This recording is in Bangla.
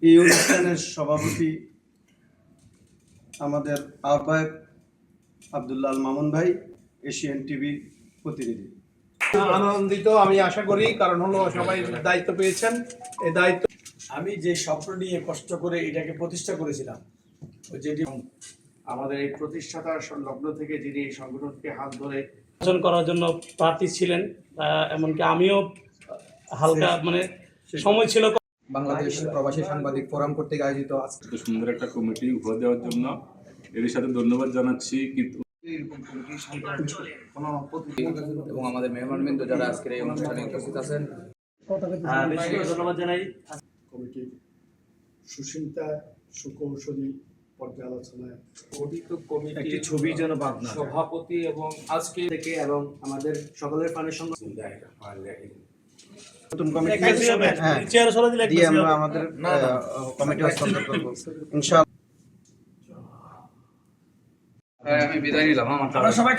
এই অনুষ্ঠানের সভাপতি আমাদের আহ্বায়ক আব্দুল্লাহ আল মামুন ভাই, এশিয়ান টিভি প্রতিনিধি। আনন্দিত আমি আশা করি, কারণ হলো সবাই দায়িত্ব পেয়েছেন। এই দায়িত্ব আমি যে স্বপ্ন নিয়ে কষ্ট করে এটাকে প্রতিষ্ঠা করেছিলাম, যেটি আমাদের এই প্রতিষ্ঠাতার লগ্ন থেকে যিনি এই সংগঠনকে হাত ধরে নির্বাচন করার জন্য প্রার্থী ছিলেন, এমনকি আমিও হালকা সময় ছিল। বাংলাদেশ প্রবাসী সাংবাদিক ফোরাম কর্তৃক আয়োজিত এত সুন্দর একটা কমিটি উপহার দেওয়ার জন্য এর সাথে ধন্যবাদ জানাচ্ছি। কিন্তু এবং আমাদের মেহমানবৃন্দ যারা আজকের এই অনুষ্ঠানে উপস্থিত আছেন, ধন্যবাদ জানাই। কমিটির সুচিন্তা সুকৌশলী পর্যালোচনায় একটি ছবি যেন বাদনা সভাপতি এবং আজকে থেকে এবং আমাদের সকলের প্রাণের সঙ্গে নতুন কমিটি দিয়ে আমরা আমাদের কমিটি হস্তান্তর করব ইনশাআল্লাহ। আমি বিদায় নিলাম। আমরা সবাই